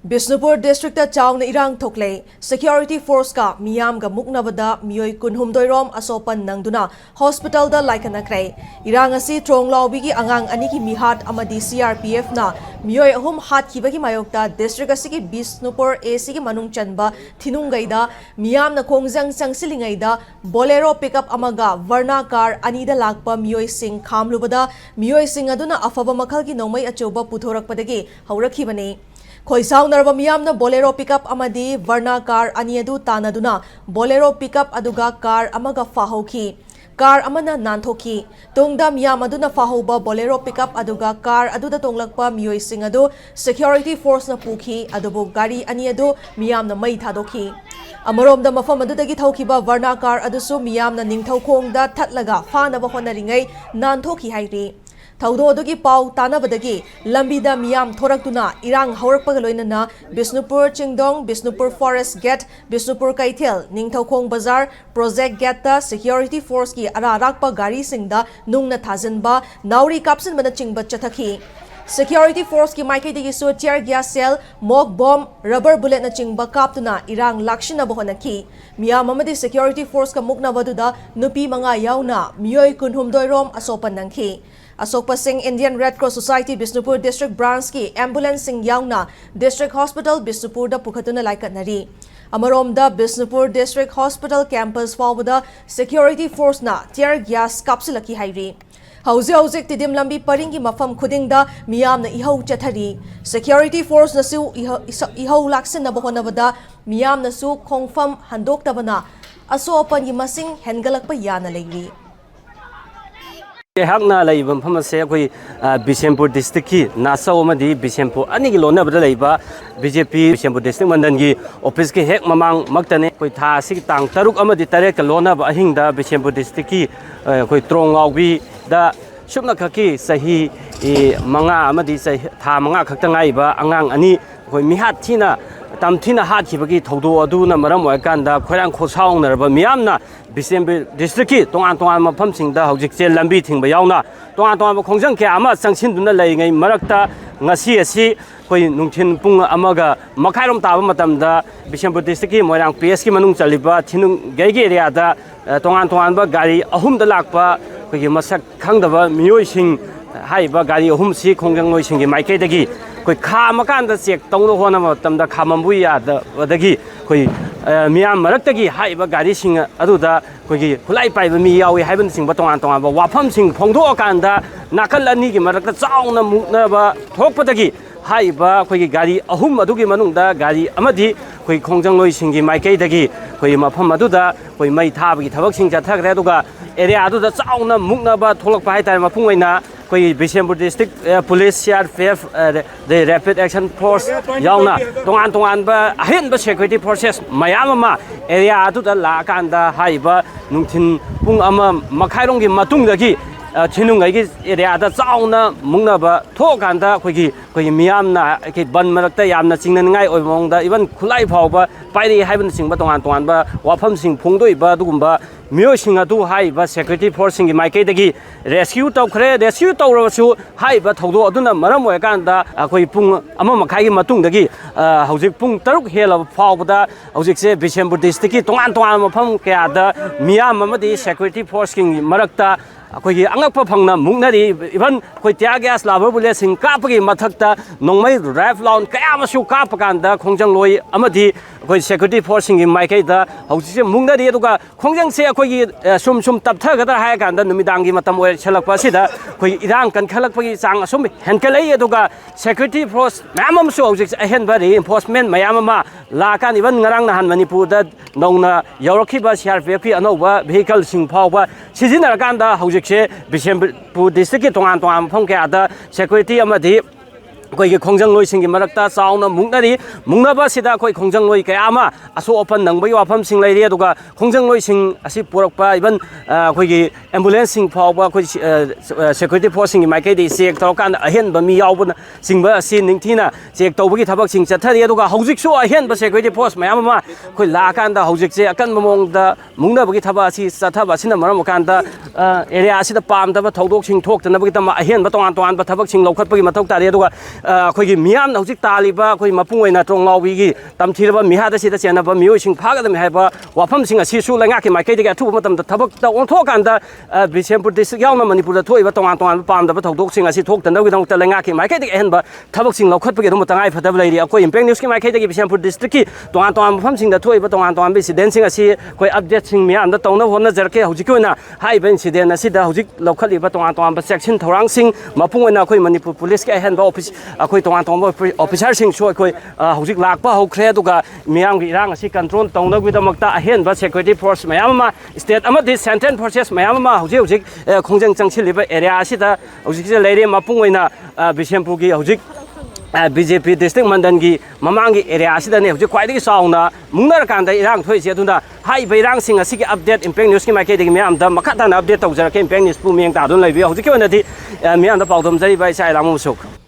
Bishnupur district chawna irang thokle security force ka miyam ga muknabada miyoi kunhumdoirom asopan nangduna hospital da laikanakre irang asi tronglawbi gi angang ani ki mihat amadi CRPF na miyoi ahum hat khibagi mayokta district asi ki Bishnupur AC gi manung chanba Thinungei da miyam na khongjang changsilingai da bolero pickup amaga varna car ani da lakpa miyoi sing khamlubada miyoi sing aduna afaba makhal gi nomai achoba puthorakpadagi haurakhibani Khoisau narba miyamna bolero pickup amadi varna car aniadu tanaduna bolero pickup aduga car amaga fahoki car amana nanthoki tungda miyam aduna fahoba bolero pickup aduga car aduda tonglakpa miyoi sing adu security force na pukhi adubu gari aniadu miyamna mai thadoki Amarom da mafam adudagi thaukiba varna car adusu miyamna ningthaukhongda thatlaga fanaba honaringai nanthoki hairi Thaudogi pau tanabadagi lambida miyam thoraktuna irang haurakpaga loinana Bishnupur Chingdong Bishnupur Forest Gate Bishnupur Kaithel Ningthaukhong Bazar Project Gate ta security force ki ararakpa gari singda nungna thajanba nauri kapsin bana chingba chathaki Security force ki maike digi so tear gas cell mock bomb rubber bullet na chingba kaptuna irang lakshina bohonaki miyam amadi security force ka mukna baduda nupi manga yauna miyoi kunhumdoirom asopan nangki Asokpa Singh Indian Red Cross Society Bishnupur District Branch ki ambulance sing yauna District Hospital Bishnupur da pukhatuna laikatnari Amarom da Bishnupur District Hospital campus fawda security force na tear gas kapsulaki hairi Hauzik tidim lambi paringi mafam khuding da miyam na ihau chathari security force na su ihau laksin na bohonabada miyam na su khongfam handok tabana asopan gi masing hengalakpa yana leiri Hakna laibam phamase koi Bishnupur district ki nasa omadi Bishnupur ani gi lona bada laiba BJP Bishnupur district mandan gi office ki hek mamang maktane koi tha sig tang taruk amadi tare ka lona ba ahing da Bishnupur district ki koi trongawbi da shupna khaki sahi manga amadi sahi tha manga khakta ngai ba angang ani koi mihat thina tamthina hat khibagi thodo aduna maram oikanda khoirang khosaung narba miyamna Bishnupur district ki tongan mafam singda hojik che lambi thingba yauna tongan khongjang ke ama sangsin duna lai ngai marakta ngasi asi koi nungthin pung amaga makhairom taba matamda Bishnupur district ki moirang PS ki manung chaliba Thinungei ge area da tongan ba gari ahum da lakpa koi masak khangdaba miyoi sing haiba gari ahum si khongjang noi sing gi maike dagi koi kha makanda check tawno hona matamda khamambu ya da wadagi koi miyam maraktagi haiba gari sing aduda koi hulai paiba mi yawi haiban sing ba tongan ba wafam sing phongdo akanda nakal ani gi marakta chauna mukna ba thokpadagi haiba koi gari ahum adugi manungda gari amadi koi khongjang loi sing gi maikei dagi koi mafam aduda koi mai thabagi thabak sing chathagre aduga area aduda chauna mukna ba tholakpa haitar mapung oina koi Bishnupur district police CRPF the rapid action force yauna tongan ba ahen ba security forces mayam ama area aduda la kanda haiba nungthin pung ama makhairong gi matung dagi Thinungei gi area da chauna mungna ba thokanda koi miyamna ki ban marakta yamna chingnan ngai oibongda even khulai phawba pairi haiban singba tongan ba wafam sing phongdoi ba dugumba miyoi sing adu haiba security force sing gi maike dagi rescue tawrasu haiba thodo aduna maram oikanda koi pung ama makhai gi matung dagi hojik pung 3 hela phawbada hojik se Bishnupur district ki tongan mafam kya da miyam amadi security force king marakta koi angakpa phangna mungnari even koi tia gas labar bule sing kapagi mathakta nongmai rifle kaya masu kapakanda khongjang loi amadi koi security force sing maikai da hausi mungnari aduga khongjang se koi sum taptha gada hai kanda numidangi matam oi chelakpa sida koi irang kan khalakpagi chang asum henkalai aduga security force mamam su hausi ahen ba reinforcement mayam ma la kan even ngarang na han Manipur da nongna yaurakhiba CRPF anova vehicle sing phawba sijinar kanda hausi Bishnupur district ki tongan mafam kya da security amadi koi gi khongjang loi sing gi marakta chauna mungnaba sida koi khongjang loi kaya ama aso open nangbai wafam sing lai re aduga khongjang loi sing asi purakpa even koi gi ambulance sing phawba koi security force sing maike di check tawkan ahen ba mi yawbuna singba asi ningthina check tawbagi thabak sing chathari aduga hojik so ahen ba security force mayam ma koi la kan da hojik che akan momong da mungnabagi thaba asi chathaba sina maram kan da area asi da pam da ba thodok sing thok da nabagi tama ahen ba tongan ba thabak sing lokhat pagi mathok tari aduga ꯑꯩꯈꯣꯏꯒꯤ ꯃꯤꯌꯥꯝꯅ ꯍꯧꯖꯤꯛ ꯇꯥꯜꯂꯤꯕ ꯑꯩꯈꯣꯏ ꯃꯄꯨꯡ ꯑꯣꯏꯅ ꯇ꯭ꯔꯣꯡꯂꯥꯎꯕꯤꯒꯤ ꯇꯝꯊꯤꯔꯕ ꯃꯤꯍꯥꯠ ꯑꯁꯤꯗ ꯆꯦꯟꯅꯕ ꯃꯤꯑꯣꯏꯁꯤꯡ ꯐꯥꯒꯗꯕꯅꯤ ꯍꯥꯏꯕ ꯋꯥꯐꯝꯁꯤꯡ ꯑꯁꯤꯁꯨ ꯂꯩꯉꯥꯛꯀꯤ ꯃꯥꯏꯀꯩꯗꯒꯤ ꯑꯊꯨꯕ ꯃꯇꯝꯗ ꯊꯕꯛꯇ ꯑꯣꯟꯊꯣꯛꯑꯀꯥꯟꯗ ꯕꯤꯁꯦꯝꯄꯨꯔ ꯗꯤꯁꯇ꯭ꯔꯤꯛ ꯌꯥꯎꯅ ꯃꯅꯤꯄꯨꯔꯗ ꯊꯣꯛꯏꯕ ꯇꯣꯉꯥꯟ ꯇꯣꯉꯥꯟꯕ ꯄꯥꯝꯗꯕ ꯊꯧꯗꯣꯛꯁꯤꯡ ꯑꯁꯤ ꯊꯣꯛꯇꯅꯕꯒꯤꯗꯃꯛꯇ ꯂꯩꯉꯥꯛꯀꯤ ꯃꯥꯏꯀꯩꯗꯒꯤ ꯑꯍꯦꯟꯕ ꯊꯕꯛꯁꯤꯡ ꯂꯧꯈꯠꯄꯒꯤ ꯑꯗꯨꯝ ꯇꯉꯥꯏꯐꯗꯕ ꯂꯩꯔꯤ ꯑꯩꯈꯣꯏ ꯏꯝꯄꯦꯛ ꯅ꯭ꯌꯨꯁꯀꯤ ꯃꯥꯏꯀꯩꯗꯒꯤ ꯕꯤꯁꯦꯝꯄꯨꯔ ꯗꯤꯁꯇ꯭ꯔꯤꯛꯀꯤ ꯇꯣꯉꯥꯟ ꯇꯣꯉꯥꯟꯕ ꯃꯐꯝꯁꯤꯡꯗ ꯊꯣꯛꯏꯕ ꯇꯣꯉꯥꯟ ꯇꯣꯉꯥꯟꯕ ꯏꯟꯁꯤꯗꯦꯟꯁꯤꯡ ꯑꯁꯤ ꯑꯩꯈꯣꯏ ꯑꯞꯗꯦꯠꯁꯤꯡ ꯃꯌꯥꯝꯗ ꯇꯧꯅꯕ ꯍꯣꯠꯅꯖꯔꯛꯀꯦ ꯍꯧꯖꯤꯛꯀꯤ ꯑꯣꯏꯅ ꯍꯥꯏꯔꯤꯕ ꯏꯟꯁꯤꯗꯦꯟ ꯑꯁꯤꯗ ꯍꯧꯖꯤꯛ ꯂꯧꯈꯠꯂꯤꯕ ꯇꯣꯉꯥꯟ ꯇꯣꯉꯥꯟꯕ ꯆꯦꯛꯁꯤꯟ ꯊꯧꯔꯥꯡꯁꯤꯡ ꯃꯄꯨꯡ ꯑꯣꯏꯅ ꯑꯩꯈꯣꯏ ꯃꯅꯤꯄꯨꯔ ꯄꯨꯂꯤꯁꯀꯤ ꯑꯍꯦꯟꯕ ꯑꯣꯐꯤꯁ ꯑꯩꯈꯣꯏ ꯇꯣꯉꯥꯟ ꯇꯣꯉꯥꯟꯕ ꯑꯣꯐꯤꯁꯥꯔꯁꯤꯡꯁꯨ ꯑꯩꯈꯣꯏ ꯍꯧꯖꯤꯛ ꯂꯥꯛꯄ ꯍꯧꯈ꯭ꯔꯦ ꯑꯗꯨꯒ ꯃꯤꯌꯥꯝꯒꯤ ꯏꯔꯥꯡ ꯑꯁꯤ ꯀꯟꯇ꯭ꯔꯣꯜ ꯇꯧꯅꯕꯒꯤꯗꯃꯛꯇ ꯑꯍꯦꯟꯕ ꯁꯦꯀ꯭ꯌꯨꯔꯤꯇꯤ ꯐꯣꯔꯁ ꯃꯌꯥꯝ ꯑꯃ ꯁ꯭ꯇꯦꯠ ꯑꯃꯗꯤ ꯁꯦꯟꯇ꯭ꯔꯦꯜ ꯐꯣꯔꯁꯦꯁ ꯃꯌꯥꯝ ꯑꯃ ꯍꯧꯖꯤꯛ ꯈꯣꯡꯖꯪ ꯆꯪꯁꯤꯜꯂꯤꯕ ꯑꯦꯔꯤꯌꯥ ꯑꯁꯤꯗ ꯍꯧꯖꯤꯛꯁꯤꯗ ꯂꯩꯔꯦ ꯃꯄꯨꯡ ꯑꯣꯏꯅ ꯕꯤꯁꯦꯝꯄꯨꯔꯒꯤ ꯍꯧꯖꯤꯛ BJP district mandangi mamangi area asidane hujik khwaidagi chauna mungnar irang thoise aduna hai beirang sing asigi update impact news ki maike degi miam da makha dana update tawjarake impact news pu meng ta don laibi hujik ki onadi miam da pawdom jari bai sai lamu suk